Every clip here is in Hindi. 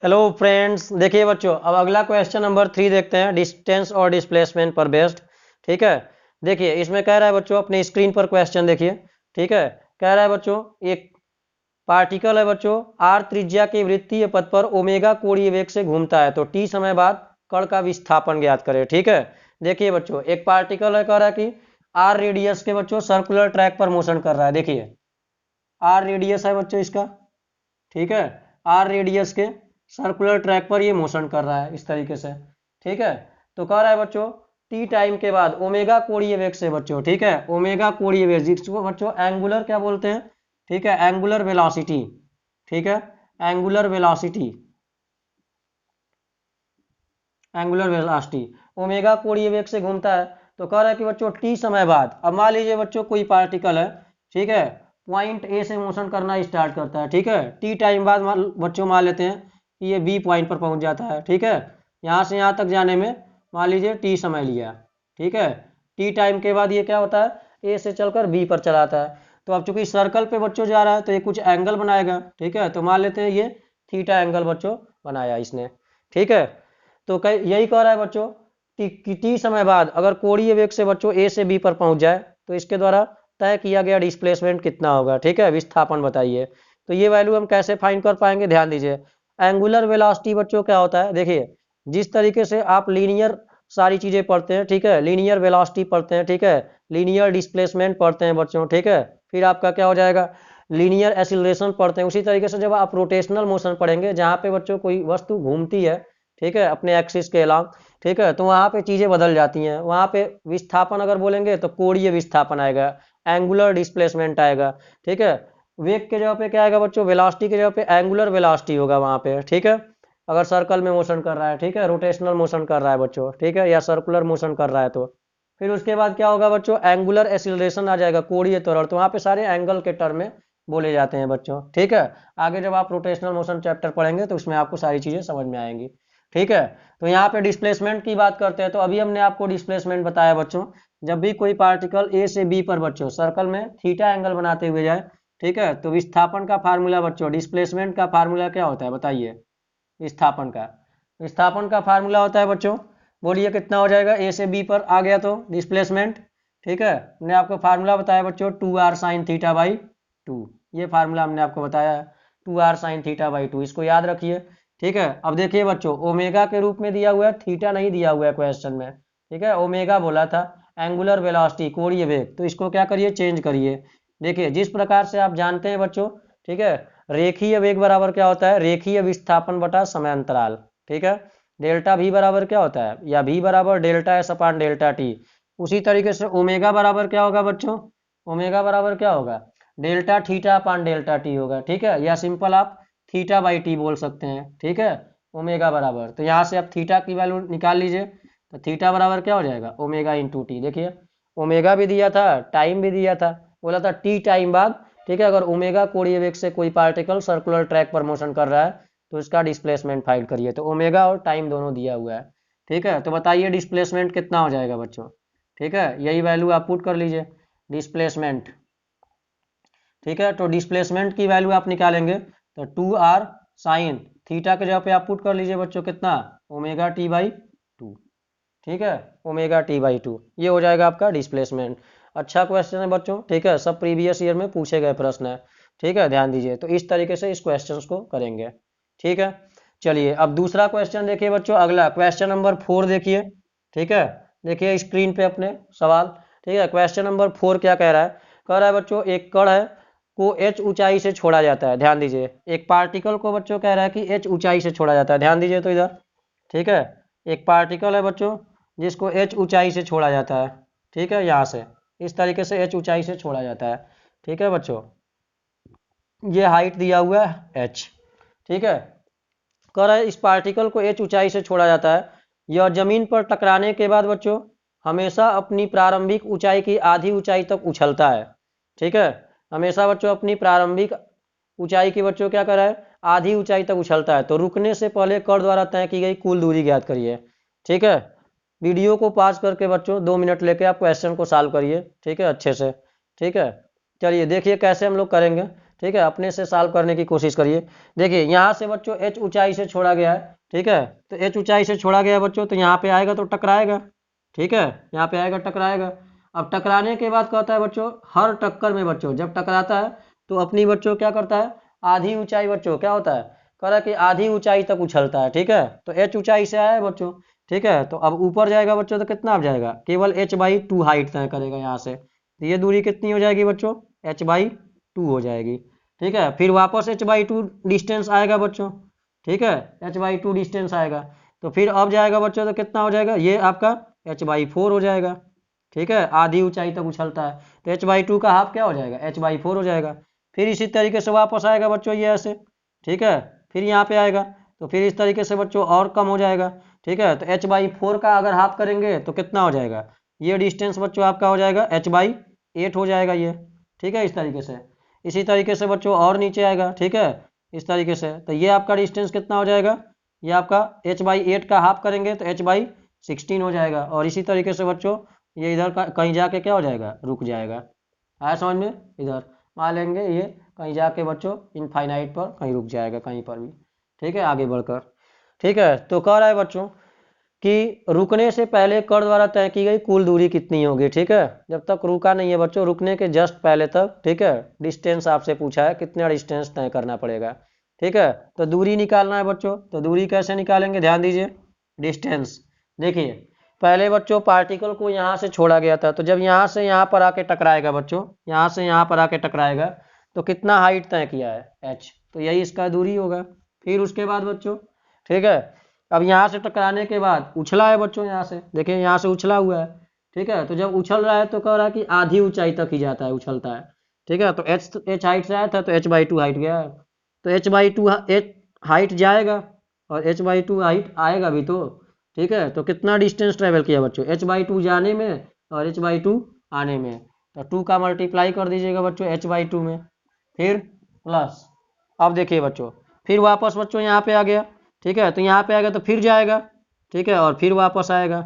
हेलो फ्रेंड्स, देखिए बच्चों, अब अगला क्वेश्चन नंबर 3 देखते हैं, डिस्टेंस और डिस्प्लेसमेंट पर बेस्ड। ठीक है, देखिए इसमें कह रहा है बच्चों, अपने स्क्रीन पर क्वेश्चन देखिए। ठीक है, कह रहा है बच्चों, एक पार्टिकल है बच्चों, आर त्रिज्या के वृत्तीय पथ पर ओमेगा कोणीय वेग से घूमता है, तो टी समय बाद कण का विस्थापन ज्ञात करें। ठीक है, देखिए बच्चों, एक पार्टिकल है, कह रहा है कि आर रेडियस के बच्चों सर्कुलर ट्रैक पर मोशन कर रहा है। देखिए आर रेडियस है बच्चों इसका। ठीक है, आर रेडियस के सर्कुलर ट्रैक पर ये मोशन कर रहा है इस तरीके से। ठीक है, तो कह रहा है बच्चों टी टाइम के बाद ओमेगा कोणीय वेग से बच्चों, ठीक है, ओमेगा कोणीय वेग जिसको बच्चों एंगुलर क्या बोलते हैं, ठीक है, एंगुलर वेलोसिटी। ठीक है, angular velocity, angular velocity omega कोणीय वेग से घूमता है। तो कह रहा है कि बच्चों टी समय बाद, अब मान लीजिए बच्चों कोई पार्टिकल है, ठीक है, पॉइंट ए से मोशन करना स्टार्ट करता है। ठीक है, टी टाइम बाद बच्चों मान लेते हैं कि ये बी पॉइंट पर पहुंच जाता है। ठीक है, यहाँ से यहाँ तक जाने में मान लीजिए टी समय लिया। ठीक है, टी टाइम के बाद ये क्या होता है, ए से चलकर बी पर चलाता है। तो अब चूंकि सर्कल पे बच्चों जा रहा है तो ये कुछ एंगल बनाएगा। ठीक है, तो मान लेते हैं ये थीटा एंगल बच्चों बनाया इसने। ठीक है, तो यही कह रहा है बच्चों कि टी समय बाद अगर कोणीय वेग से बच्चों ए से बी पर पहुंच जाए तो इसके द्वारा तय किया गया डिस्प्लेसमेंट कितना होगा। ठीक है, विस्थापन बताइए। तो ये वैल्यू हम कैसे फाइंड कर पाएंगे, ध्यान दीजिए। एंगुलर वेलोसिटी बच्चों क्या होता है, देखिए जिस तरीके से आप लीनियर सारी चीजें पढ़ते हैं, ठीक है, लीनियर वेलोसिटी पढ़ते हैं, ठीक है, लीनियर डिस्प्लेसमेंट पढ़ते हैं बच्चों, ठीक है, फिर आपका क्या हो जाएगा, लीनियर एक्सीलरेशन पढ़ते हैं। उसी तरीके से जब आप रोटेशनल मोशन पढ़ेंगे, जहाँ पे बच्चों कोई वस्तु घूमती है, ठीक है, अपने एक्सिस के अलावा, ठीक है, तो वहाँ पे चीज़ें बदल जाती हैं। वहाँ पे विस्थापन अगर बोलेंगे तो कोणीय विस्थापन आएगा, एंगुलर डिस्प्लेसमेंट आएगा। ठीक है, वेग के जगह पे क्या आएगा बच्चों, वेलोसिटी की जगह पे एंगुलर वेलोसिटी होगा वहाँ पे। ठीक है, अगर सर्कल में मोशन कर रहा है, ठीक है, रोटेशनल मोशन कर रहा है बच्चों, ठीक है, या सर्कुलर मोशन कर रहा है तो फिर उसके बाद क्या होगा बच्चों, एंगुलर एक्सीलरेशन आ जाएगा, कोणीय त्वरण। तो वहाँ पे सारे एंगल के टर्म में बोले जाते हैं बच्चों। ठीक है, आगे जब आप रोटेशनल मोशन चैप्टर पढ़ेंगे तो उसमें आपको सारी चीज़ें समझ में आएंगी। ठीक है, तो यहाँ पे डिस्प्लेसमेंट की बात करते हैं। तो अभी हमने आपको डिस्प्लेसमेंट बताया बच्चों, जब भी कोई पार्टिकल ए से बी पर बच्चों सर्कल में थीटा एंगल बनाते हुए जाए, ठीक है, तो विस्थापन का फार्मूला बच्चों, डिस्प्लेसमेंट का फार्मूला क्या होता है बताइए। विस्थापन का फार्मूला होता है बच्चों, बोलिए कितना हो जाएगा, ए से बी पर आ गया तो डिस्प्लेसमेंट। ठीक है, हमने आपको फार्मूला बताया बच्चों 2r sin θ/2, ये फार्मूला हमने आपको बताया है 2r sin θ/2, इसको याद रखिए। ठीक है, अब देखिए बच्चों, ओमेगा के रूप में दिया हुआ है, थीटा नहीं दिया हुआ है क्वेश्चन में। ठीक है, ओमेगा बोला था, एंगुलर वेलोसिटी कोणीय वेग, तो इसको क्या करिए, चेंज करिए। देखिए जिस प्रकार से आप जानते हैं बच्चों, ठीक है, रेखीय वेग बराबर क्या होता है, रेखीय विस्थापन बटा समय अंतराल। ठीक है, डेल्टा भी बराबर क्या होता है, या भी बराबर डेल्टा एस अपान डेल्टा टी। उसी तरीके से ओमेगा बराबर क्या होगा बच्चों, ओमेगा बराबर क्या होगा, delta theta upon delta T होगा। ठीक है, या सिंपल आप थीटा बाई टी बोल सकते हैं। ठीक है, ओमेगा बराबर, तो यहाँ से आप थीटा की वैल्यू निकाल लीजिए, तो थीटा बराबर क्या हो जाएगा, ओमेगा इंटू टी। देखिए ओमेगा भी दिया था, टाइम भी दिया था, बोला था टी टाइम बाद, ठीक है, अगर ओमेगा कोणीय वेग से कोई पार्टिकल सर्कुलर ट्रैक पर मोशन कर रहा है तो इसका डिस्प्लेसमेंट फाइंड करिए। तो ओमेगा और टाइम दोनों दिया हुआ है। ठीक है, तो बताइए डिस्प्लेसमेंट कितना हो जाएगा बच्चों। ठीक है, यही वैल्यू आप पुट कर लीजिए, डिस्प्लेसमेंट। ठीक है, तो डिस्प्लेसमेंट की वैल्यू आप निकालेंगे तो 2r sin थीटा के जगह पे आप पुट कर लीजिए बच्चों, कितना, ओमेगा t/2। ठीक है, ओमेगा t/2, ये हो जाएगा आपका डिस्प्लेसमेंट। अच्छा क्वेश्चन है बच्चों। ठीक है, सब प्रीवियस ईयर में पूछे गए प्रश्न है। ठीक है, ध्यान दीजिए, तो इस तरीके से इस क्वेश्चन को करेंगे। ठीक है, चलिए अब दूसरा क्वेश्चन देखिए बच्चों, अगला क्वेश्चन नंबर 4 देखिए। ठीक है, देखिए स्क्रीन पे अपने सवाल। ठीक है, क्वेश्चन नंबर 4 क्या कह रहा है, कह रहा है बच्चों एक कण है को h ऊंचाई से छोड़ा जाता है। ध्यान दीजिए, एक पार्टिकल को बच्चों कह रहा है कि h ऊंचाई से छोड़ा जाता है। ध्यान दीजिए तो इधर, ठीक है, एक पार्टिकल है बच्चों जिसको h ऊंचाई से छोड़ा जाता है। ठीक है, यहाँ से इस तरीके से h ऊंचाई से छोड़ा जाता है। ठीक है बच्चों, ये हाइट दिया हुआ है h। ठीक है, कह रहा है इस पार्टिकल को h ऊंचाई से छोड़ा जाता है, यह जमीन पर टकराने के बाद बच्चों हमेशा अपनी प्रारंभिक ऊंचाई की आधी ऊंचाई तक उछलता है। ठीक है, हमेशा बच्चों अपनी प्रारंभिक ऊंचाई की बच्चों क्या कर रहा है, आधी ऊंचाई तक उछलता है। तो रुकने से पहले कण द्वारा तय की गई कुल दूरी ज्ञात करिए। ठीक है, वीडियो को पॉज करके बच्चों 2 मिनट लेके आप क्वेश्चन को सॉल्व करिए। ठीक है, अच्छे से। ठीक है, चलिए देखिए कैसे हम लोग करेंगे। ठीक है, अपने से सॉल्व करने की कोशिश करिए। देखिए यहाँ से बच्चों h ऊंचाई से छोड़ा गया है, ठीक है, तो h ऊंचाई से छोड़ा गया है बच्चों, तो यहाँ पे आएगा तो टकराएगा, ठीक है, यहाँ पे आएगा टकराएगा। अब टकराने के बाद कहता है बच्चों हर टक्कर में बच्चों जब टकराता है तो अपनी बच्चों क्या करता है, आधी ऊंचाई बच्चों क्या होता है, कह रहा है कि आधी ऊंचाई तक उछलता है, ठीक है, तो h ऊंचाई से आया है बच्चों, ठीक है, तो अब ऊपर जाएगा बच्चों तो कितना अब जाएगा, केवल h/2 हाइट तय करेगा यहाँ से, तो ये दूरी कितनी हो जाएगी बच्चों, h/2 हो जाएगी, ठीक है, फिर वापस h/2 डिस्टेंस आएगा बच्चों, ठीक है, h/2 डिस्टेंस आएगा, तो फिर अब जाएगा बच्चों तो कितना हो जाएगा, ये आपका h/4 हो जाएगा, ठीक है, आधी ऊंचाई तक उछलता है, तो h/2 का हाफ क्या हो जाएगा, h/4 हो जाएगा। फिर इसी तरीके से वापस आएगा बच्चों ये ऐसे, ठीक है, फिर यहाँ पे आएगा तो फिर इस तरीके से बच्चों और कम हो जाएगा, ठीक है, तो h/4 का अगर हाफ करेंगे तो कितना हो जाएगा, ये डिस्टेंस बच्चों आपका हो जाएगा h/8 हो जाएगा ये, ठीक है, इस तरीके से। इसी तरीके से बच्चों और नीचे आएगा, ठीक है, इस तरीके से, तो ये आपका डिस्टेंस कितना हो जाएगा, ये आपका h/8 का हाफ करेंगे तो h/16 हो जाएगा, और इसी तरीके से बच्चों ये इधर का कहीं जाके क्या हो जाएगा, रुक जाएगा। आया समझ में, इधर मान लेंगे ये कहीं जाके बच्चों इनफाइनाइट पर कहीं रुक जाएगा कहीं पर भी, ठीक है, आगे बढ़कर, ठीक है, तो कह रहा है बच्चों कि रुकने से पहले कण द्वारा तय की गई कुल दूरी कितनी होगी, ठीक है, जब तक रुका नहीं है बच्चों, रुकने के जस्ट पहले तक, ठीक है, डिस्टेंस आपसे पूछा है कितना डिस्टेंस तय करना पड़ेगा, ठीक है, तो दूरी निकालना है बच्चों, तो दूरी कैसे निकालेंगे, ध्यान दीजिए, डिस्टेंस, देखिए पहले बच्चों पार्टिकल को यहाँ से छोड़ा गया था, तो जब यहाँ से यहाँ पर आके टकराएगा बच्चों, यहाँ से यहाँ पर आके टकराएगा तो कितना हाइट तय किया है h, तो यही इसका दूरी होगा। फिर उसके बाद बच्चों, ठीक है, अब यहाँ से टकराने के बाद उछला है बच्चों, यहाँ से देखिए यहाँ से उछला हुआ है, ठीक है, तो जब उछल रहा है तो कह रहा है कि आधी ऊंचाई तक ही जाता है, उछलता है, ठीक है, तो h हाइट से आया था तो h/2 हाइट गया है, तो h/2 हाइट जाएगा और h/2 हाइट आएगा भी, तो ठीक है, तो कितना डिस्टेंस ट्रेवल किया बच्चों, h/2 जाने में और h/2 आने में, तो 2 का मल्टीप्लाई कर दीजिएगा बच्चों h/2 में, फिर प्लस, अब देखिए बच्चों फिर वापस बच्चों यहाँ पे आ गया, ठीक है, तो यहाँ पे आएगा तो फिर जाएगा, ठीक है, और फिर वापस आएगा,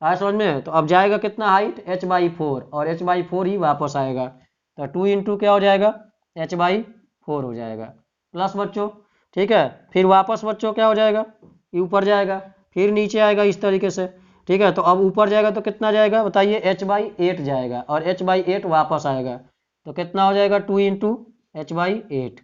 आया समझ में, तो अब जाएगा कितना हाइट h/4 और h/4 ही वापस आएगा, तो 2 इंटू क्या हो जाएगा h/4 हो जाएगा, प्लस बच्चों, ठीक है, फिर वापस बच्चों क्या हो जाएगा, ऊपर जाएगा, फिर नीचे आएगा इस तरीके से, ठीक है, तो अब ऊपर जाएगा तो कितना जाएगा बताइए, h/8 जाएगा और h/8 वापस आएगा, तो कितना हो जाएगा 2 इंटू h/8,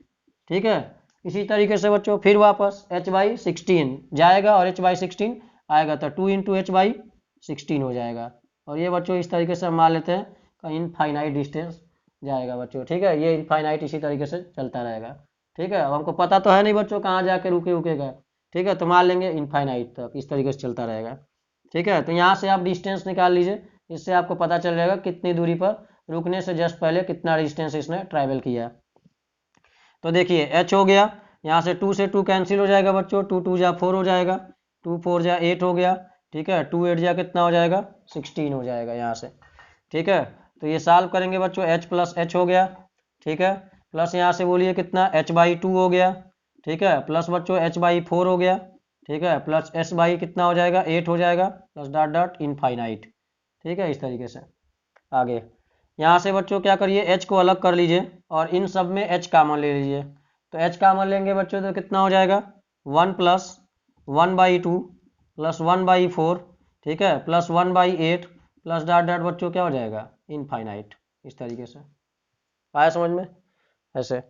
ठीक है, इसी तरीके से बच्चों फिर वापस h/16 जाएगा और h/16 आएगा, तो 2 इंटू h/16 हो जाएगा, और ये बच्चों इस तरीके से हम मान लेते हैं का इनफाइनाइट डिस्टेंस जाएगा बच्चों, ठीक है, ये इनफाइनाइट इसी तरीके से चलता रहेगा, ठीक है, अब हमको पता तो है नहीं बच्चों कहाँ जाके रुकेगा, ठीक है, तो मान लेंगे इनफाइनाइट तक इस तरीके से चलता रहेगा, ठीक है, तो यहाँ से आप डिस्टेंस निकाल लीजिए, इससे आपको पता चल जाएगा कितनी दूरी पर रुकने से जस्ट पहले कितना डिस्टेंस इसने ट्रैवल किया। तो देखिए h हो गया, यहाँ से 2 से 2 कैंसिल हो जाएगा बच्चों, 2 2 जा 4 हो जाएगा, 2 4 जा 8 हो गया, ठीक है, 2 8 जा कितना हो जाएगा 16 हो जाएगा यहाँ से, ठीक है, तो ये सॉल्व करेंगे बच्चों h प्लस h हो गया, ठीक है, प्लस यहाँ से बोलिए कितना h/2 हो गया, ठीक है, प्लस बच्चों h/4 हो गया, ठीक है, प्लस s/ कितना हो जाएगा 8 हो जाएगा, प्लस डॉट डॉट इनफाइनाइट, ठीक है, इस तरीके से। आगे यहाँ से बच्चों क्या करिए, h को अलग कर लीजिए और इन सब में h कॉमन ले लीजिए, तो h कॉमन लेंगे बच्चों तो कितना हो जाएगा 1 प्लस 1/2 प्लस 1/4, ठीक है, प्लस 1/8 प्लस डॉट डॉट बच्चों क्या हो जाएगा इनफाइनाइट, इस तरीके से। आया समझ में ऐसे,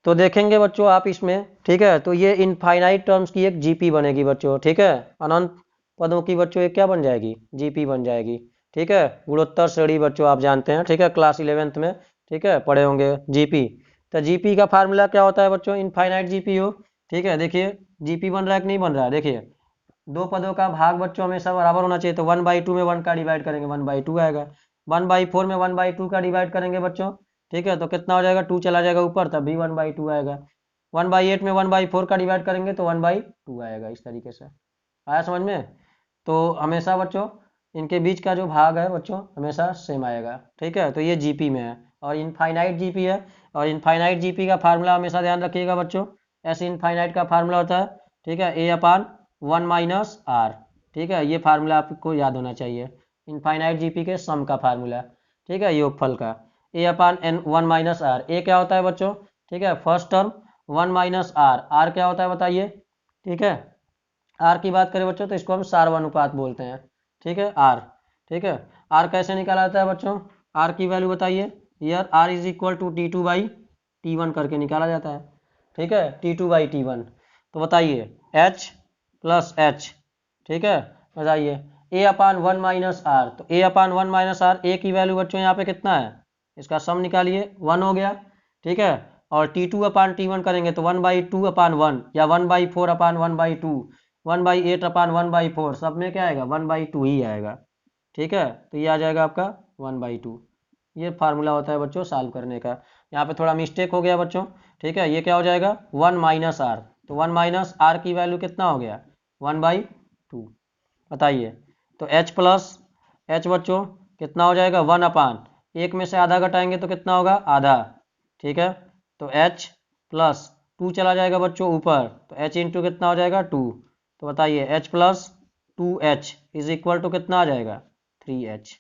तो देखेंगे बच्चों आप इसमें, ठीक है, तो ये इनफाइनाइट टर्म्स की एक जीपी बनेगी बच्चों, ठीक है, अनंत पदों की बच्चों एक क्या बन जाएगी, जीपी बन जाएगी, ठीक है, गुणोत्तर श्रेणी बच्चों आप जानते हैं, ठीक है, क्लास 11th में, ठीक है, पढ़े होंगे जीपी, तो जीपी का फार्मूला क्या होता है बच्चों, इनफाइनाइट जीपी हो, ठीक है, देखिए जीपी बन रहा है कि नहीं बन रहा है, देखिए 2 पदों का भाग बच्चों हमेशा बराबर होना चाहिए, तो 1/2 में 1 का डिवाइड करेंगे 1/2 आएगा, 1/4 में 1/2 का डिवाइड करेंगे बच्चों, ठीक है, तो कितना हो जाएगा 2 चला जाएगा ऊपर तब भी 1/2 आएगा, 1/8 में 1/4 का डिवाइड करेंगे तो 1/2 आएगा, इस तरीके से। आया समझ में, तो हमेशा बच्चों इनके बीच का जो भाग है बच्चों हमेशा सेम आएगा, ठीक है, तो ये जीपी में है और इनफाइनाइट जीपी है, और इनफाइनाइट जीपी का फार्मूला हमेशा ध्यान रखिएगा बच्चों, ऐसे इनफाइनाइट का फार्मूला होता है, ठीक है, a/1 - r, ठीक है, ये फार्मूला आपको याद होना चाहिए, इनफाइनाइट जीपी के सम का फार्मूला, ठीक है, योगफल का a/1 - r, ए क्या होता है बच्चों ठीक है। First term 1 minus r, r क्या होता है बताइए। ठीक है, आर की बात करें बच्चों तो इसको हम सार अनुपात बोलते हैं। ठीक है, आर। ठीक है, आर कैसे निकाला जाता है बच्चों, आर की वैल्यू बताइए। यार r is equal to t two by t one करके निकाला जाता है। ठीक है, t two by t one. तो बताइए एच प्लस एच। ठीक है, बताइए ए अपान 1 माइनस आर, तो ए अपान 1 माइनस आर, ए की वैल्यू बच्चों यहाँ पे कितना है, इसका सम निकालिए, 1 हो गया। ठीक है, और T two upon T one करेंगे तो 1/2 अपान 1 या 1/4 अपान 1/2, 1/8 अपान 1/4, सब में क्या आएगा 1/2 ही आएगा। ठीक है, तो ये आ जाएगा आपका 1/2। ये फार्मूला होता है बच्चों सॉल्व करने का। यहाँ पे थोड़ा मिस्टेक हो गया बच्चों। ठीक है, ये क्या हो जाएगा 1 माइनस आर, तो 1 माइनस आर की वैल्यू कितना हो गया 1/2। बताइए तो एच प्लस एच बच्चों कितना हो जाएगा 1 अपान, एक में से आधा घटाएंगे तो कितना होगा आधा। ठीक है, तो एच प्लस 2 चला जाएगा बच्चों ऊपर, तो एच इंटू कितना हो जाएगा 2। तो बताइए h plus 2h is equal to कितना आ जाएगा 3h।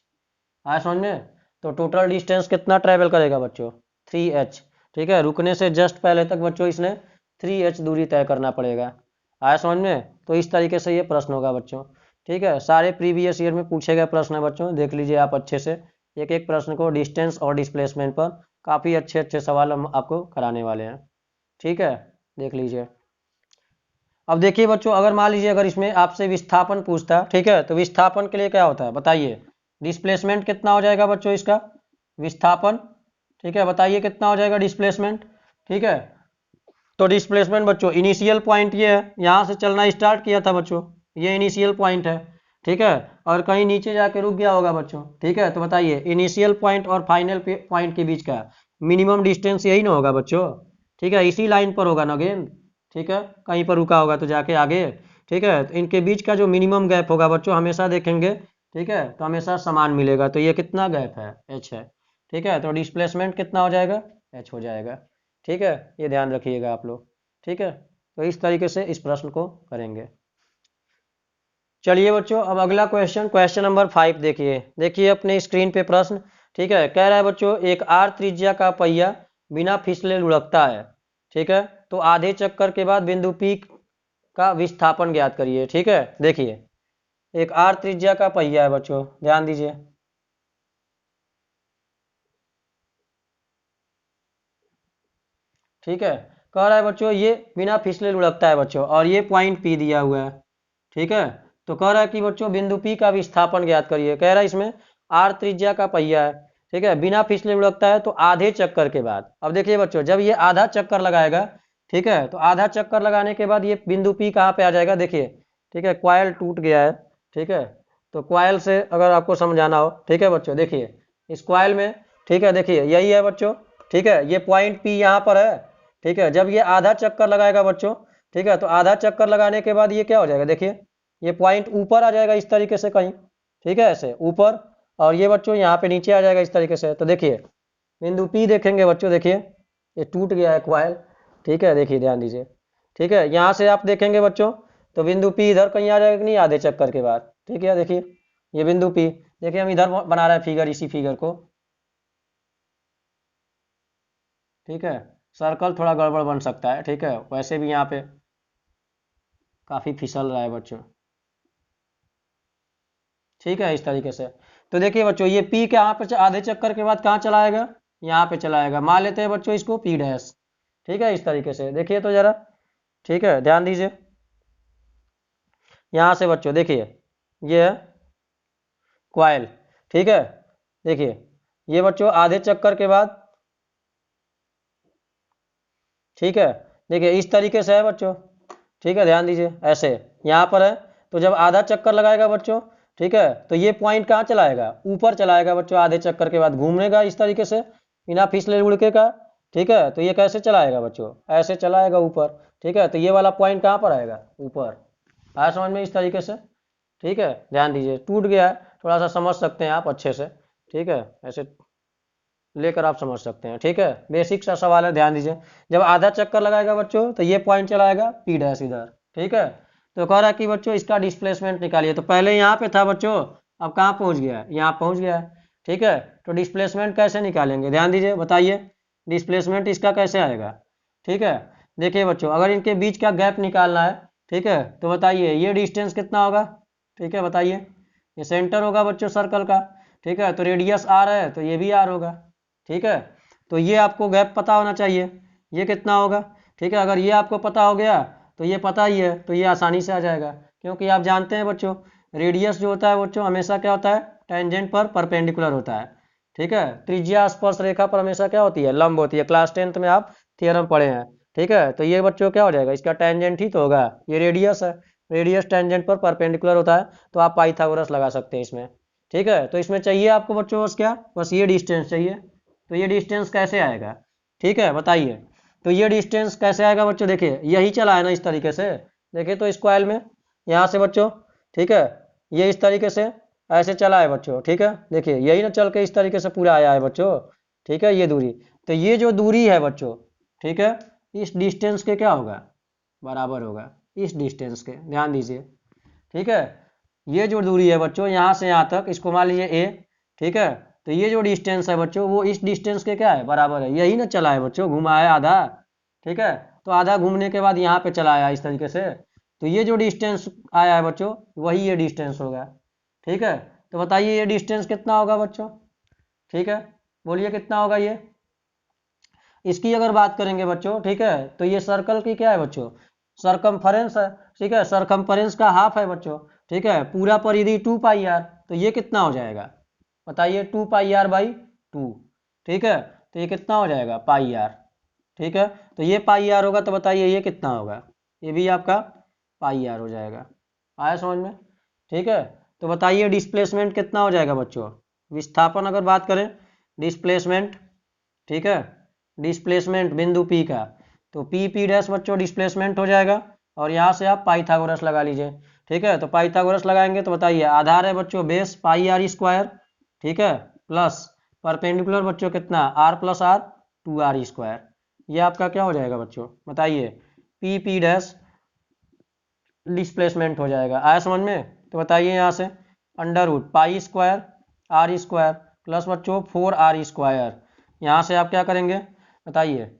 आया समझ में। तो टोटल डिस्टेंस कितना ट्रेवल करेगा बच्चों 3h। ठीक है, रुकने से जस्ट पहले तक बच्चों इसने 3h दूरी तय करना पड़ेगा। आया समझ में। तो इस तरीके से ये प्रश्न होगा बच्चों। ठीक है, सारे प्रीवियस ईयर में पूछे गए प्रश्न है बच्चों, देख लीजिए आप अच्छे से। एक एक प्रश्न को डिस्टेंस और डिस्प्लेसमेंट पर काफ़ी अच्छे अच्छे सवाल हम आपको कराने वाले हैं। ठीक है, देख लीजिए। अब देखिए बच्चों, अगर मान लीजिए अगर इसमें आपसे विस्थापन पूछता है, ठीक है, तो विस्थापन के लिए क्या होता है बताइए। डिस्प्लेसमेंट कितना हो जाएगा बच्चों इसका विस्थापन। ठीक है, बताइए कितना हो जाएगा डिस्प्लेसमेंट। ठीक है, तो डिस्प्लेसमेंट बच्चों इनिशियल पॉइंट ये है, यहाँ से चलना स्टार्ट किया था बच्चों, ये इनिशियल पॉइंट है। ठीक है, और कहीं नीचे जाके रुक गया होगा बच्चों। ठीक है, तो बताइए इनिशियल पॉइंट और फाइनल पॉइंट के बीच का मिनिमम डिस्टेंस यही ना होगा बच्चों। ठीक है, इसी लाइन पर होगा ना गेंद। ठीक है, कहीं पर रुका होगा तो जाके आगे। ठीक है, तो इनके बीच का जो मिनिमम गैप होगा बच्चों हमेशा देखेंगे। ठीक है, तो हमेशा समान मिलेगा, तो ये कितना गैप है एच है। ठीक है, तो डिस्प्लेसमेंट कितना हो जाएगा एच हो जाएगा। ठीक है, ये ध्यान रखिएगा आप लोग। ठीक है, तो इस तरीके से इस प्रश्न को करेंगे। चलिए बच्चों, अब अगला क्वेश्चन, क्वेश्चन नंबर 5 देखिए। देखिए अपने स्क्रीन पे प्रश्न। ठीक है, कह रहा है बच्चों एक आर त्रिज्या का पहिया बिना फिसले लुढ़कता है। ठीक है, तो आधे चक्कर के बाद बिंदु पी का विस्थापन ज्ञात करिए। ठीक है, देखिए एक आर त्रिज्या का पहिया है बच्चों, ध्यान दीजिए। ठीक है, कह रहा है बच्चों ये बिना फिसले लुढ़कता है बच्चों, और ये पॉइंट पी दिया हुआ है। ठीक है, तो कह रहा है कि बच्चों बिंदु पी का विस्थापन ज्ञात करिए। कह रहा है इसमें आर त्रिज्या का पहिया है। ठीक है, बिना फिसले लुढ़कता है, तो आधे चक्कर के बाद, अब देखिए बच्चों जब ये आधा चक्कर लगाएगा, ठीक है, तो आधा चक्कर लगाने के बाद ये बिंदु पी कहाँ पे आ जाएगा देखिए। ठीक है, क्वाइल टूट गया है। ठीक है, तो क्वाइल से अगर आपको समझाना हो, ठीक है बच्चों, देखिए इस क्वाइल में, ठीक है, देखिए यही है बच्चों। ठीक है, ये पॉइंट पी यहाँ पर है। ठीक है, जब ये आधा चक्कर लगाएगा बच्चों, ठीक है, तो आधा चक्कर लगाने के बाद ये क्या हो जाएगा देखिए, ये पॉइंट ऊपर आ जाएगा इस तरीके से कहीं। ठीक है, ऐसे ऊपर, और ये बच्चों यहाँ पे नीचे आ जाएगा इस तरीके से। तो देखिए बिंदु पी देखेंगे बच्चों, देखिए ये टूट गया है क्वाइल। ठीक है, देखिए ध्यान दीजिए। ठीक है, यहाँ से आप देखेंगे बच्चों, तो बिंदु पी इधर कहीं आ जाएगा कि नहीं आधे चक्कर के बाद। ठीक है, देखिए ये बिंदु पी, देखिए हम इधर बना रहे हैं फिगर, इसी फिगर को। ठीक है, सर्कल थोड़ा गड़बड़ बन सकता है। ठीक है, वैसे भी यहाँ पे काफ़ी फिसल रहा है बच्चों। ठीक है, इस तरीके से। तो देखिए बच्चों ये पी के यहाँ पे आधे चक्कर के बाद कहाँ चलाएगा, यहाँ पे चलाएगा। मान लेते हैं बच्चों इसको पी डैश। ठीक है, इस तरीके से देखिए तो जरा। ठीक है, ध्यान दीजिए। यहाँ से बच्चों देखिए ये है क्वाइल। ठीक है, देखिए ये बच्चों आधे चक्कर के बाद, ठीक है, देखिए इस तरीके से है बच्चों। ठीक है, ध्यान दीजिए ऐसे यहाँ पर है। तो जब आधा चक्कर लगाएगा बच्चों, ठीक है, तो ये पॉइंट कहाँ चलाएगा ऊपर चलाएगा बच्चों, आधे चक्कर के बाद घूमेगा इस तरीके से बिना फिसले उड़के का। ठीक है, तो ये कैसे चलाएगा बच्चों, ऐसे चलाएगा ऊपर। ठीक है, तो ये वाला पॉइंट कहाँ पर आएगा ऊपर। आया समझ में इस तरीके से। ठीक है, ध्यान दीजिए टूट गया है, थोड़ा सा समझ सकते हैं आप अच्छे से। ठीक है, ऐसे लेकर आप समझ सकते हैं। ठीक है, बेसिक सा सवाल है, ध्यान दीजिए। जब आधा चक्कर लगाएगा बच्चों तो ये पॉइंट चलाएगा पी डैश इधर। ठीक है, तो कह रहा है कि बच्चों इसका डिस्प्लेसमेंट निकालिए। तो पहले यहाँ पे था बच्चों, अब कहाँ पहुँच गया है, यहाँ पहुँच गया है। ठीक है, तो डिस्प्लेसमेंट कैसे निकालेंगे ध्यान दीजिए, बताइए। डिस्प्लेसमेंट इसका कैसे आएगा, ठीक है। देखिए बच्चों, अगर इनके बीच का गैप निकालना है, ठीक है, तो बताइए ये डिस्टेंस कितना होगा, ठीक है, बताइए। ये सेंटर होगा बच्चों सर्कल का, ठीक है, तो रेडियस आर है तो ये भी आर होगा, ठीक है। तो ये आपको गैप पता होना चाहिए, ये कितना होगा, ठीक है। अगर ये आपको पता हो गया तो ये पता ही है, तो ये आसानी से आ जाएगा, क्योंकि आप जानते हैं बच्चों रेडियस जो होता है बच्चों हमेशा क्या होता है, टेंजेंट पर परपेंडिकुलर होता है, ठीक है। त्रिज्या स्पर्श रेखा पर हमेशा क्या होती है, लंब होती है। क्लास 10th में आप थियरम पढ़े हैं, ठीक है। तो ये बच्चों क्या हो जाएगा, इसका टेंजेंट ही तो होगा, ये रेडियस है, रेडियस टेंजेंट पर परपेंडिकुलर होता है, तो आप पाइथागोरस लगा सकते हैं इसमें, ठीक है। तो इसमें चाहिए आपको बच्चों बस क्या, बस ये डिस्टेंस चाहिए। तो ये डिस्टेंस कैसे आएगा, ठीक है, बताइए। तो ये डिस्टेंस कैसे आएगा बच्चों, देखिए यही चला है ना इस तरीके से, देखिए तो स्क्वायर में यहाँ से बच्चों, ठीक है, ये इस तरीके से ऐसे चला है बच्चों, ठीक है। देखिए यही ना चल के इस तरीके से पूरा आया है बच्चों, ठीक है, ये दूरी। तो ये जो दूरी है बच्चों, ठीक है, इस डिस्टेंस के क्या होगा, बराबर होगा इस डिस्टेंस के, ध्यान दीजिए, ठीक है। ये जो दूरी है बच्चों यहाँ से यहाँ तक, इसको मान लीजिए ए, ठीक है। तो ये जो डिस्टेंस है बच्चों वो इस डिस्टेंस के क्या है, बराबर है। यही ना चला है बच्चों, घुमा है आधा, ठीक है। तो आधा घूमने के बाद यहाँ पे चला आया इस तरीके से, तो ये जो डिस्टेंस आया है बच्चों वही ये डिस्टेंस होगा, ठीक है। तो बताइए ये डिस्टेंस कितना होगा बच्चों, ठीक है, बोलिए कितना होगा ये। इसकी अगर बात करेंगे बच्चों, ठीक है, तो ये सर्कल की क्या है बच्चों, सरकमफरेंस है, ठीक है। सरकमफरेंस का हाफ है बच्चों, ठीक है। पूरा परिधि 2 पाई आर, तो ये कितना हो जाएगा, बताइए 2 पाई आर/2, ठीक है। तो ये कितना हो जाएगा, पाई आर, ठीक है। तो ये पाई आर होगा, तो बताइए ये कितना होगा, ये भी आपका पाई आर हो जाएगा। आया समझ में, ठीक है। तो बताइए डिस्प्लेसमेंट कितना हो जाएगा बच्चों, विस्थापन अगर बात करें, डिस्प्लेसमेंट, ठीक है, डिस्प्लेसमेंट बिंदु पी का, तो पी डैश बच्चों डिस्प्लेसमेंट हो जाएगा। और यहाँ से आप पाइथागोरस लगा लीजिए, ठीक है। तो पाइथागोरस लगाएंगे तो बताइए आधार है बच्चों बेस पाई आर स्क्वायर, ठीक है, प्लस परपेंडिकुलर बच्चों कितना, आर प्लस आर 2r²। ये आपका क्या हो जाएगा बच्चों, बताइए पी डैश डिस्प्लेसमेंट हो जाएगा। आया समझ में। तो बताइए यहाँ से √पाई² r² प्लस बच्चों 4r²। यहाँ से आप क्या करेंगे, बताइए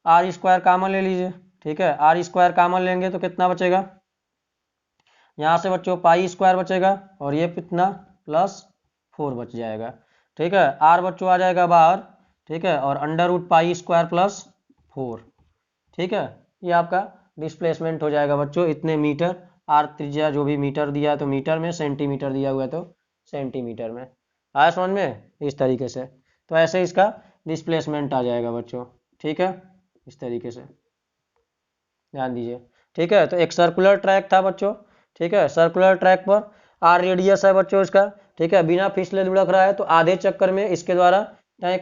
r² कॉमन ले लीजिए, ठीक है। r² कॉमन लेंगे तो कितना बचेगा, यहाँ से बच्चों पाई² बचेगा और ये कितना +4 बच जाएगा, ठीक है। r बच्चों आ जाएगा बाहर, ठीक है, और √पाई² +4, ठीक है। ये आपका डिस्प्लेसमेंट हो जाएगा बच्चों इतने मीटर, आर त्रिज्या जो भी मीटर दिया है तो मीटर में, सेंटीमीटर दिया हुआ है तो सेंटीमीटर में। आया समझ में, इस तरीके से। तो ऐसे इसका डिस्प्लेसमेंट आ जाएगा बच्चों, ठीक है, इस तरीके से ध्यान दीजिए, ठीक है। तो एक सर्कुलर ट्रैक था बच्चों, ठीक है, सर्कुलर ट्रैक पर आर रेडियस है बच्चों इसका, ठीक है, बिना फिसले लुढ़क रहा है, तो आधे चक्कर में इसके द्वारा तय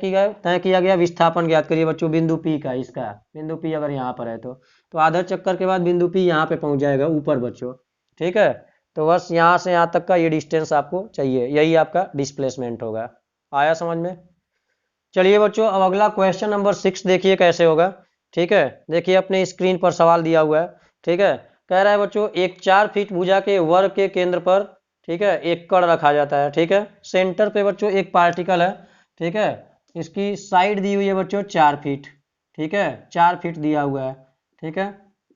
किया गया विस्थापन ज्ञात करिए बच्चों बिंदु पी का। इसका बिंदु पी अगर यहाँ पर है तो आधा चक्कर के बाद बिंदु पी यहाँ पे पहुंच जाएगा ऊपर बच्चों, ठीक है। तो बस यहाँ से यहाँ तक का ये डिस्टेंस आपको चाहिए, यही आपका डिस्प्लेसमेंट होगा। आया समझ में। चलिए बच्चों अब अगला क्वेश्चन नंबर 6 देखिए कैसे होगा, ठीक है। देखिए अपने स्क्रीन पर सवाल दिया हुआ है, ठीक है। कह रहा है बच्चों एक 4 फीट भुजा के वर्ग के केंद्र पर, ठीक है, एक कण रखा जाता है, ठीक है। सेंटर पे बच्चों एक पार्टिकल है, ठीक है। इसकी साइड दी हुई है बच्चों 4 फीट, ठीक है, 4 फीट दिया हुआ है, ठीक है।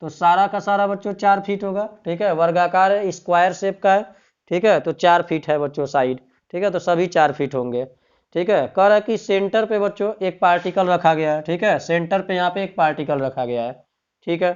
तो सारा का सारा बच्चों 4 फीट होगा, ठीक है, वर्गाकार है, स्क्वायर शेप का है, ठीक है। तो 4 फीट है बच्चों साइड, ठीक है, तो सभी 4 फीट होंगे, ठीक है। कह रहा है कि सेंटर पे बच्चों एक पार्टिकल रखा गया है, ठीक है, सेंटर पे यहाँ पे एक पार्टिकल रखा गया है, ठीक है।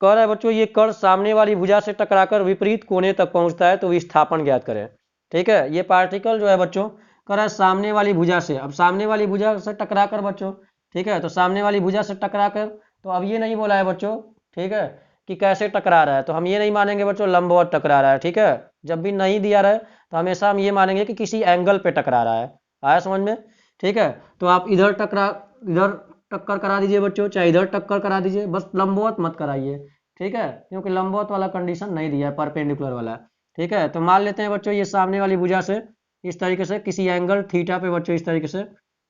कह रहा है बच्चों ये कण सामने वाली भुजा से टकराकर विपरीत कोने तक पहुंचता है तो विस्थापन ज्ञात करें, ठीक है। ये पार्टिकल जो है बच्चों कह रहा है सामने वाली भुजा से, अब सामने वाली भुजा से टकराकर बच्चों, ठीक है, तो सामने वाली भुजा से टकराकर, तो अब ये नहीं बोला है बच्चों, ठीक है, कि कैसे टकरा रहा है, तो हम ये नहीं मानेंगे बच्चों लंबवत टकरा रहा है, ठीक है। जब भी नहीं दिया रहा है तो हमेशा हम ये मानेंगे कि किसी एंगल पे टकरा रहा है। आया समझ में, ठीक है। तो आप इधर टक्कर करा दीजिए बच्चों, चाहे इधर टक्कर करा दीजिए, बस लंबवत मत कराइए, ठीक है, क्योंकि लंबवत वाला कंडीशन नहीं दिया है, परपेंडिकुलर वाला, ठीक है। तो मान लेते हैं बच्चों ये सामने वाली भुजा से इस तरीके से किसी एंगल थीटा पे बच्चों इस तरीके से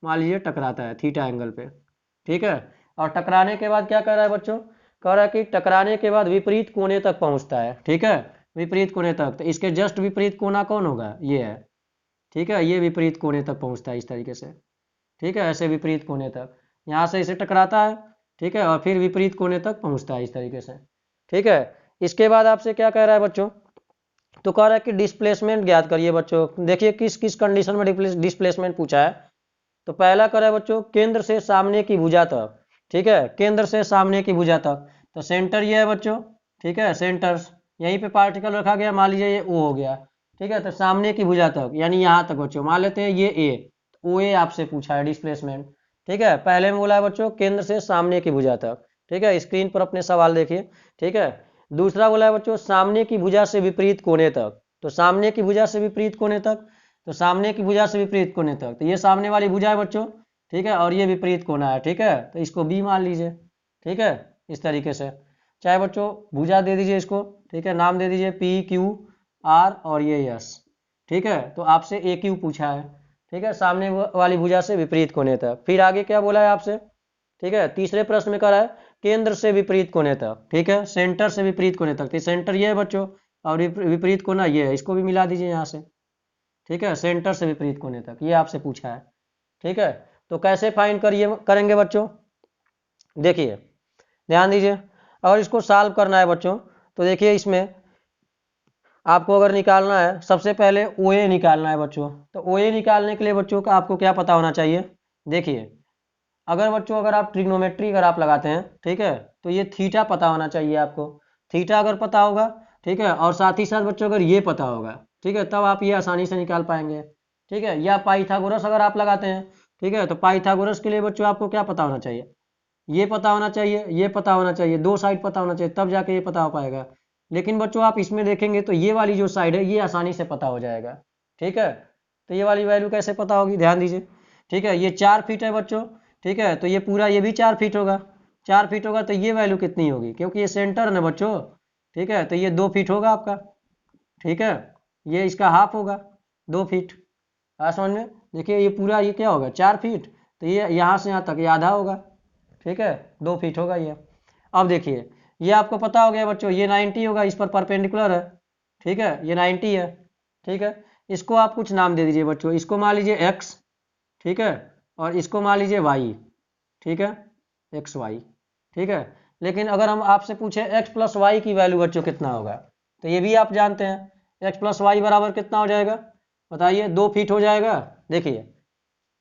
मान लीजिए टकराता है, थीटा एंगल पे, ठीक है। और टकराने के बाद क्या कर रहा है बच्चों, कह रहा है कि टकराने के बाद विपरीत कोने तक पहुंचता है, ठीक है, विपरीत कोने तक। तो इसके जस्ट विपरीत कोना कौन होगा, ये है, ठीक है, ये विपरीत कोने तक पहुंचता है इस तरीके से, ठीक है, ऐसे विपरीत कोने तक, यहाँ से इसे टकराता है, ठीक है, और फिर विपरीत कोने तक पहुँचता है इस तरीके से। ठीक है, इसके बाद आपसे क्या कह रहा है बच्चों, तो कह रहा है कि डिस्प्लेसमेंट ज्ञात करिए बच्चों। देखिए किस किस कंडीशन में डिस्प्लेसमेंट पूछा है। तो पहला करा है बच्चों केंद्र से सामने की भुजा तक, ठीक है, केंद्र से सामने की भुजा तक, तो सेंटर ये है बच्चों, ठीक है, सेंटर यहीं पे पार्टिकल रखा गया, मान लीजिए ये ओ हो गया, ठीक है, तो सामने की भुजा तक यानी यहाँ तक बच्चों, मान लेते हैं ये ए, ओ ए आपसे पूछा है डिस्प्लेसमेंट। ठीक है, पहले में बोला है बच्चों केंद्र से सामने की भुजा तक, ठीक है, स्क्रीन पर अपने सवाल देखिए। ठीक है, दूसरा बोला है बच्चों सामने की भुजा से विपरीत कोने तक, तो सामने की भुजा से विपरीत कोने तक, तो सामने की भुजा से विपरीत कोने तक, तो ये सामने वाली भुजा है बच्चों, ठीक है, और ये विपरीत कोना है, ठीक है, तो इसको बी मान लीजिए। ठीक है, इस तरीके से चाहे बच्चों भुजा दे दीजिए इसको, ठीक है, नाम दे दीजिए पी क्यू आर और ये यस। ठीक है, तो आपसे ए क्यू पूछा है, ठीक है, सामने वाली भुजा से विपरीत कोने तक। फिर आगे क्या बोला है आपसे, ठीक है, तीसरे प्रश्न में करा है केंद्र से विपरीत कोने तक, ठीक है, सेंटर से विपरीत कोने तक, तो सेंटर ये है बच्चों और विपरीत कोना ये है, इसको भी मिला दीजिए यहाँ से। ठीक है, सेंटर से विपरीत कोने तक ये आपसे पूछा है। ठीक है, तो कैसे फाइंड करेंगे बच्चों, देखिए ध्यान दीजिए, और इसको सॉल्व करना है बच्चों, तो देखिए इसमें आपको अगर निकालना है सबसे पहले ओ ए निकालना है बच्चों। तो ओ ए निकालने के लिए बच्चों का आपको क्या पता होना चाहिए, देखिए अगर बच्चों अगर आप ट्रिग्नोमेट्री अगर आप लगाते हैं, ठीक है, तो ये थीटा पता होना चाहिए आपको, थीटा अगर पता होगा, ठीक है, और साथ ही साथ बच्चों अगर ये पता होगा, ठीक है, तब आप ये आसानी से निकाल पाएंगे। ठीक है, या पाइथागोरस अगर आप लगाते हैं, ठीक है, तो पाइथागोरस के लिए बच्चों आपको क्या पता होना चाहिए, ये पता होना चाहिए, ये पता होना चाहिए, दो साइड पता होना चाहिए, तब जाके ये पता हो पाएगा। लेकिन बच्चों आप इसमें देखेंगे तो ये वाली जो साइड है ये आसानी से पता हो जाएगा। ठीक है, तो ये वाली वैल्यू कैसे पता होगी, ध्यान दीजिए। ठीक है, ये 4 फीट है बच्चों, ठीक है, तो ये पूरा ये भी 4 फीट होगा, 4 फीट होगा तो ये वैल्यू कितनी होगी, क्योंकि ये सेंटर है ना बच्चों, ठीक है, तो ये 2 फीट होगा आपका। ठीक है, ये इसका हाफ होगा 2 फीट, समझ में, देखिए ये पूरा ये क्या होगा 4 फीट, तो ये यहाँ से यहाँ तक ये आधा होगा, ठीक है, 2 फीट होगा ये। अब देखिए ये आपको पता हो गया बच्चों, ये 90 होगा, इस पर परपेंडिकुलर है, ठीक है, ये 90 है। ठीक है, इसको आप कुछ नाम दे दीजिए बच्चों, इसको मान लीजिए एक्स, ठीक है, और इसको मान लीजिए वाई, ठीक है, एक्स वाई। ठीक है, लेकिन अगर हम आपसे पूछे एक्स प्लस वाई की वैल्यू बच्चों कितना होगा, तो ये भी आप जानते हैं एक्स प्लस वाई बराबर कितना हो जाएगा, बताइए 2 फीट हो जाएगा। देखिए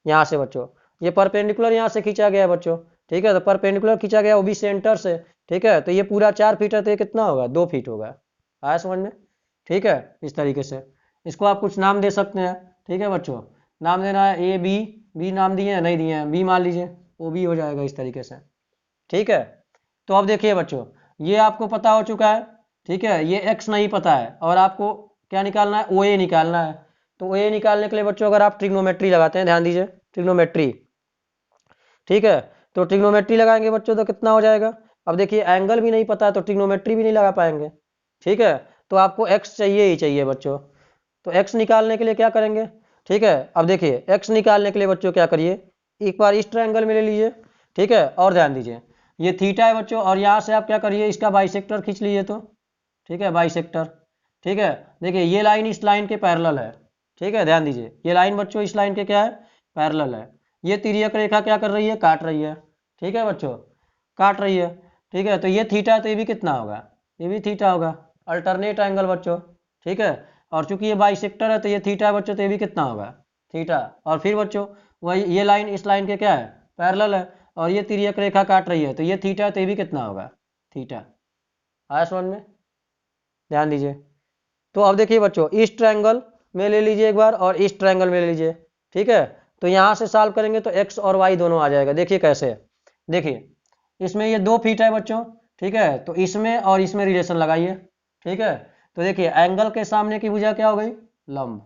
यहाँ से बच्चों ये परपेंडिकुलर यहाँ से खींचा गया है बच्चों, ठीक है, तो परपेंडिकुलर खींचा गया वो भी सेंटर से, ठीक है, तो ये पूरा 4 फीट है, तो ये कितना होगा 2 फीट होगा, आया समझ में। ठीक है, इस तरीके से इसको आप कुछ नाम दे सकते हैं। ठीक है बच्चों, नाम देना है ए बी, बी नाम दिए हैं नहीं दिए हैं, बी मान लीजिए, वो भी हो जाएगा इस तरीके से। ठीक है, तो अब देखिए बच्चों ये आपको पता हो चुका है, ठीक है, ये एक्स नहीं पता है और आपको क्या निकालना है, ओ ए निकालना है। तो ओ ए निकालने के लिए बच्चों अगर आप ट्रिग्नोमेट्री लगाते हैं, ध्यान दीजिए ट्रिग्नोमेट्री, ठीक है, तो ट्रिग्नोमेट्री लगाएंगे बच्चों तो कितना हो जाएगा, अब देखिए एंगल भी नहीं पता है तो ट्रिग्नोमेट्री भी नहीं लगा पाएंगे। ठीक है, तो आपको एक्स चाहिए ही चाहिए बच्चों, तो एक्स निकालने के लिए क्या करेंगे, ठीक है, अब देखिए एक्स निकालने के लिए बच्चों क्या करिए, एक बार इस ट्रायंगल में ले लीजिए, ठीक है, और ध्यान दीजिए ये थीटा है बच्चों, और यहाँ से आप क्या करिए इसका बाइसेक्टर खींच लीजिए, तो ठीक है बाइसेक्टर। ठीक है, देखिए ये लाइन इस लाइन के पैरेलल है, ठीक है, ध्यान दीजिए ये लाइन बच्चों इस लाइन के क्या है, पैरेलल है, ये तिर्यक रेखा क्या कर रही है, काट रही है। ठीक है बच्चों, काट रही है, ठीक है, तो ये थीटा है तो ये भी कितना होगा, ये भी थीटा होगा, अल्टरनेट एंगल बच्चों। ठीक है, और चूंकि ये बाइसेक्टर है तो ये थीटा है बच्चों, तो ये भी कितना होगा थीटा, और फिर बच्चों वही ये लाइन इस लाइन के क्या है, पैरेलल है, और ये तिर्यक रेखा काट रही है तो ये थीटा है तो ये भी कितना होगा थीटा। आया समझ में, ध्यान दीजिए। तो अब देखिए बच्चों इस ट्रायंगल में ले लीजिए एक बार और इस ट्रायंगल में ले लीजिए, ठीक है, तो यहाँ से सॉल्व करेंगे तो एक्स और वाई दोनों आ जाएगा। देखिए कैसे है, देखिए इसमें ये 2 फीट है बच्चों, ठीक है, तो इसमें और इसमें रिलेशन लगाइए। ठीक है, तो देखिए एंगल के सामने की भुजा क्या हो गई, लंब,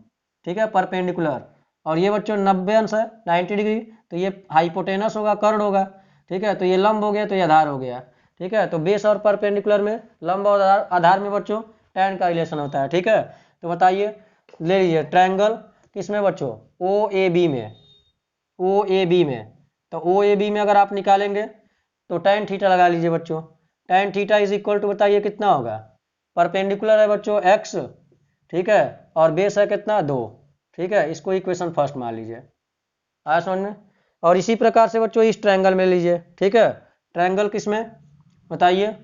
ठीक है, परपेंडिकुलर, और ये बच्चों 90 अंश है 90 डिग्री, तो ये हाइपोटेनस होगा, कर्ड होगा। ठीक है, तो ये लंब हो गया तो ये आधार हो गया। ठीक है, तो बेस और परपेंडिकुलर में लंब और आधार में बच्चों tan का रिलेशन होता है। ठीक है, तो बताइए ले लीजिए ट्रायंगल किसमें बच्चों, ओ ए बी में, ओ ए बी में, तो ओ ए बी में अगर आप निकालेंगे तो tan थीटा लगा लीजिए बच्चों, tan theta is equal to बताइए कितना होगा, परपेंडिकुलर है बच्चों x, ठीक है, और बेस है कितना 2। ठीक है, इसको इक्वेशन फर्स्ट मान लीजिए, आया समझ में। और इसी प्रकार से बच्चों इस ट्रायंगल में लीजिए, ठीक है, ट्रायंगल किस में बताइए,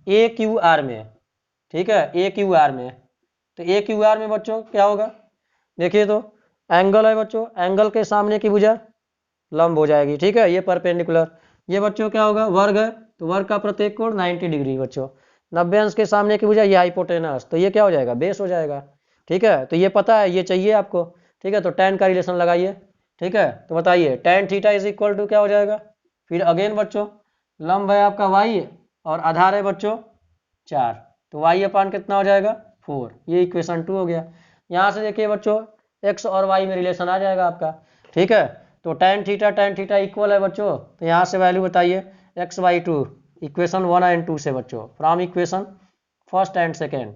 ए क्यू आर में, ठीक है, ए क्यू आर में। तो ए क्यू आर में बच्चों क्या होगा, देखिए तो एंगल है बच्चों, एंगल के सामने की भुजा लंब हो जाएगी, ठीक है, ये परपेंडिकुलर। ये बच्चों क्या होगा, वर्ग है, तो वर्ग का प्रत्येक कोण 90 डिग्री बच्चों। 90 अंश के सामने की भुजा ये हाइपोटेनस, तो ये क्या हो जाएगा, बेस हो जाएगा, ठीक है। तो ये पता है, ये चाहिए आपको, ठीक है। तो tan का रिलेशन लगाइए, ठीक है। तो बताइए tan theta is equal to क्या हो जाएगा, फिर अगेन बच्चों लंब है आपका y और आधार है बच्चों 4, तो y अपान कितना हो जाएगा 4, ये इक्वेशन 2 हो गया। यहाँ से देखिए बच्चों x और y में रिलेशन आ जाएगा आपका, ठीक है। तो tan थीटा इक्वल है बच्चों, तो यहाँ से वैल्यू बताइए x/2 इक्वेशन 1 एंड 2 से बच्चों, from equation first and second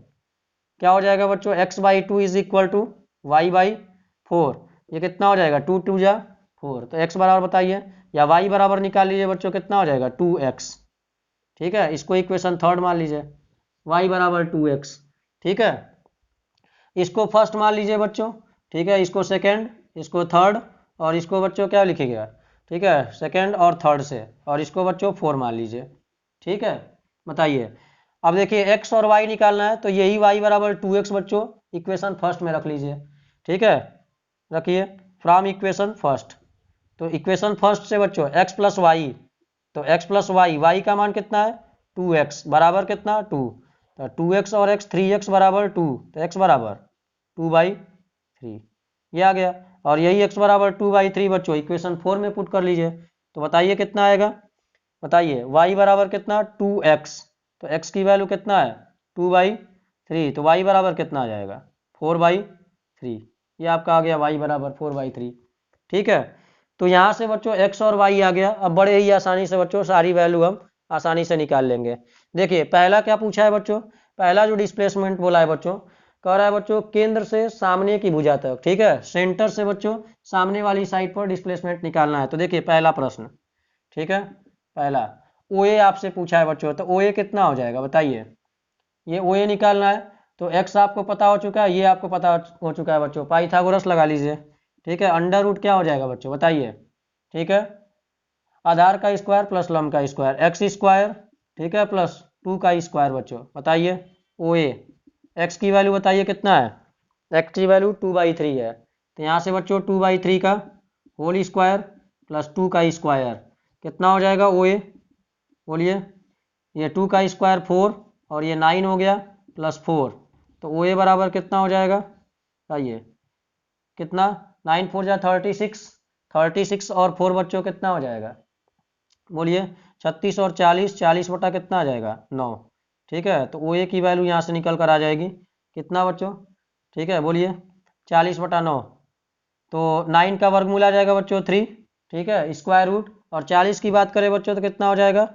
क्या हो जाएगा बच्चों, x/2 is equal to y/4, ये कितना हो जाएगा 2 2 जा 4, तो x बराबर बताइए, या y बराबर निकाल लीजिए बच्चों, कितना हो जाएगा 2x, ठीक है। इसको इक्वेशन थर्ड मान लीजिए, y बराबर 2x, ठीक है। इसको फर्स्ट मान लीजिए बच्चों, ठीक है, इसको सेकेंड, इसको थर्ड, और इसको बच्चों क्या लिखिएगा, ठीक है, सेकेंड और थर्ड से, और इसको बच्चों 4 मान लीजिए, ठीक है। बताइए अब देखिए x और y निकालना है, तो यही y बराबर 2x बच्चों इक्वेशन फर्स्ट में रख लीजिए, ठीक है, रखिए फ्रॉम इक्वेशन फर्स्ट। तो इक्वेशन फर्स्ट से बच्चों x प्लस वाई, तो x प्लस वाई, वाई का मान कितना है 2x बराबर कितना 2, तो 2x और x 3x बराबर 2, तो x बराबर 2/3 ये आ गया। और यही x बराबर 2/3 बच्चों इक्वेशन 4 में पुट कर लीजिए, तो बताइए कितना आएगा, बताइए y बराबर कितना 2x, तो x की वैल्यू कितना है 2/3, तो y बराबर कितना आ जाएगा 4/3, ये आपका आ गया y बराबर 4/3, ठीक है। तो यहाँ से बच्चों x और y आ गया। अब बड़े ही आसानी से बच्चों सारी वैल्यू हम आसानी से निकाल लेंगे। देखिए पहला क्या पूछा है बच्चों, पहला जो डिस्प्लेसमेंट बोला है बच्चों, कह रहा है बच्चों केंद्र से सामने की भुजा तक, ठीक है, सेंटर से बच्चों सामने वाली साइड पर डिस्प्लेसमेंट निकालना है। तो देखिए पहला प्रश्न, ठीक है, पहला OA आपसे पूछा है बच्चों, तो OA कितना हो जाएगा बताइए, ये OA निकालना है। तो x आपको पता हो चुका है, ये आपको पता हो चुका है बच्चों, पाइथागोरस लगा लीजिए, ठीक है। अंडर रूट क्या हो जाएगा बच्चों बताइए, ठीक है, आधार का स्क्वायर प्लस लंब का स्क्वायर एक्स स्क्वायर, ठीक है, प्लस 2 का स्क्वायर बच्चों। बताइए OA x की वैल्यू बताइए कितना है, x की वैल्यू 2/3 है, तो यहाँ से बच्चों 2/3 का होल स्क्वायर प्लस 2 का स्क्वायर कितना हो जाएगा OA, बोलिए, ये 2 का स्क्वायर 4 और ये 9 हो गया प्लस 4, तो OA बराबर कितना हो जाएगा, आइए कितना 9 4 जा 36, 36 और 4 बच्चों कितना हो जाएगा, बोलिए 36 और 40, 40 बटा कितना आ जाएगा 9, ठीक है। तो OA की वैल्यू यहाँ से निकल कर आ जाएगी कितना बच्चों, ठीक है, बोलिए 40/9, तो 9 का वर्गमूल आ जाएगा बच्चों 3, ठीक है, स्क्वायर रूट, और 40 की बात करें बच्चों तो कितना हो जाएगा,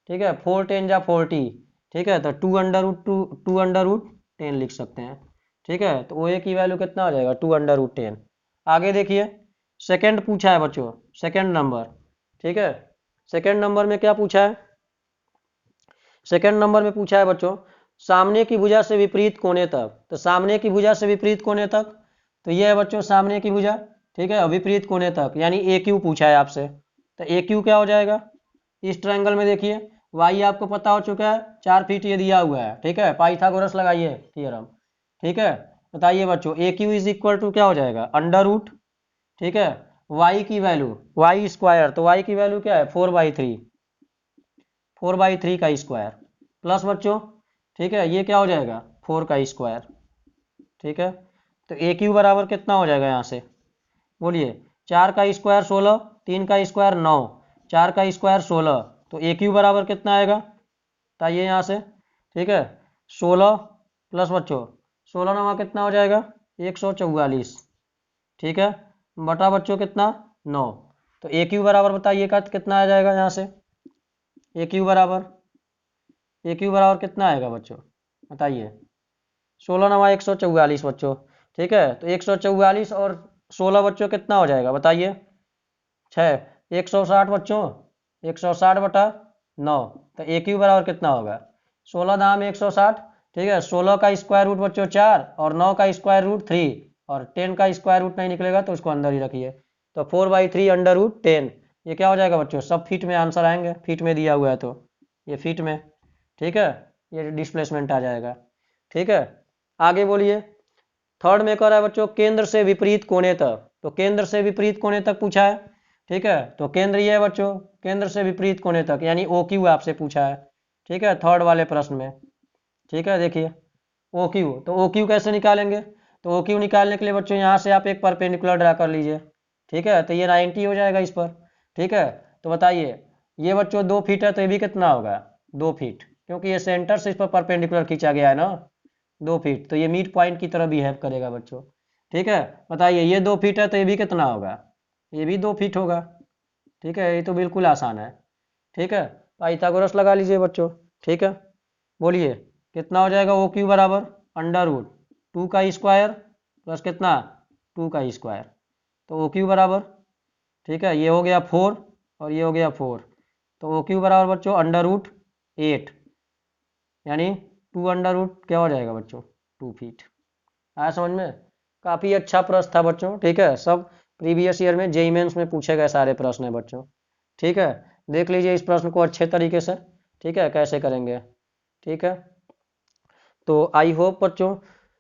ठीक है, 4 10 जा 40, ठीक है, तो 2√10 लिख सकते हैं, ठीक है। तो OA की वैल्यू कितना हो जाएगा 2√10। आगे देखिए सेकंड पूछा है बच्चों, सेकंड नंबर, ठीक है, सेकंड नंबर में क्या पूछा है, सेकंड नंबर में पूछा है बच्चों सामने की भुजा से विपरीत कोने तक, तो सामने की भुजा से विपरीत कोने तक, तो ये है बच्चों सामने की भुजा, ठीक है, विपरीत कोने तक यानी AQ पूछा है आपसे, तो AQ क्या हो जाएगा, इस ट्रायंगल में देखिए y आपको पता हो चुका है 4 फीट ये दिया हुआ है, ठीक है, पाइथागोरस लगाइए थ्योरम, ठीक है। बताइए बच्चों AQ इज इक्वल टू क्या हो जाएगा अंडर रूट, ठीक है, y की वैल्यू y स्क्वायर, तो y की वैल्यू क्या है 4/3, 4/3 का स्क्वायर प्लस बच्चों, ठीक है, ये क्या हो जाएगा 4 का स्क्वायर, ठीक है। तो AQ बराबर कितना हो जाएगा यहाँ से, बोलिए 4 का स्क्वायर 16, 3 का स्क्वायर 9, 4 का स्क्वायर 16, तो AQ बराबर कितना आएगा बताइए यहाँ से, ठीक है, 16 प्लस बच्चों 16 नमा कितना हो जाएगा 144, ठीक है, बटा बच्चों कितना 9, तो AQ बराबर बताइए का कितना आ जाएगा यहाँ से, AQ बराबर कितना आएगा बच्चों बताइए, 16 नमा 144 बच्चों, ठीक है। तो 144 और 16 बच्चों कितना हो जाएगा बताइए 6, 160 बच्चों, 160/9, तो AQ बराबर कितना होगा 16 दाम 160, ठीक है, 16 का स्क्वायर रूट बच्चों 4 और 9 का स्क्वायर रूट 3 और 10 का स्क्वायर रूट नहीं निकलेगा तो उसको अंदर ही रखिए, तो 4/3 अंडर रूट 10, ये क्या हो जाएगा बच्चों, सब फीट में आंसर आएंगे, फीट में दिया हुआ है तो ये फीट में, ठीक है, ये डिस्प्लेसमेंट आ जाएगा। ठीक है, आगे बोलिए। थर्ड में कह रहा है बच्चों केंद्र से विपरीत कोने तक, तो केंद्र से विपरीत कोने तक पूछा है। ठीक है, तो केंद्र ये है बच्चों, केंद्र से विपरीत कोने तक यानी ओ क्यू आपसे पूछा है। ठीक है, थर्ड वाले प्रश्न में। ठीक है, देखिए ओ क्यू, तो ओ क्यू कैसे निकालेंगे, तो ओ क्यू निकालने के लिए बच्चों यहाँ से आप एक परपेंडिकुलर ड्रा कर लीजिए। ठीक है, तो ये 90 हो जाएगा इस पर। ठीक है, तो बताइए ये बच्चों 2 फीट है तो ये भी कितना होगा, 2 फीट, क्योंकि ये सेंटर से इस पर परपेंडिकुलर खींचा गया है ना, 2 फीट, तो ये मिड पॉइंट की तरह बिहेव करेगा बच्चों। ठीक है, बताइए ये 2 फीट है तो ये भी कितना होगा, ये भी 2 फीट होगा। ठीक है, ये तो बिल्कुल आसान है। ठीक है, पाइथागोरस लगा लीजिए बच्चों। ठीक है, बोलिए कितना हो जाएगा, ओ क्यू बराबर अंडर रूट 2 का स्क्वायर प्लस कितना 2 का स्क्वायर, तो ओ क्यू बराबर, ठीक है, ये हो गया 4 और ये हो गया 4, तो ओ क्यू बराबर बच्चों अंडर रूट 8 यानी 2 अंडर रूट क्या हो जाएगा बच्चों 2 फीट। आया समझ में, काफ़ी अच्छा प्रश्न था बच्चों। ठीक है, सब प्रीवियस ईयर में जेईई मेंस में पूछे गए सारे प्रश्न हैं बच्चों। ठीक है, देख लीजिए इस प्रश्न को अच्छे तरीके से। ठीक है, कैसे करेंगे। ठीक है, तो आई होप बच्चों,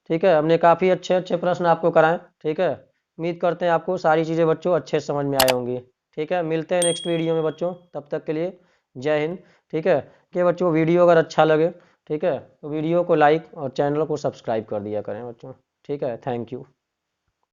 ठीक है, हमने काफ़ी अच्छे अच्छे प्रश्न आपको कराएं। ठीक है, उम्मीद करते हैं आपको सारी चीज़ें बच्चों अच्छे से समझ में आए होंगी। ठीक है, मिलते हैं नेक्स्ट वीडियो में बच्चों, तब तक के लिए जय हिंद। ठीक है, कि बच्चों वीडियो अगर अच्छा लगे, ठीक है, तो वीडियो को लाइक और चैनल को सब्सक्राइब कर दिया करें बच्चों। ठीक है, थैंक यू।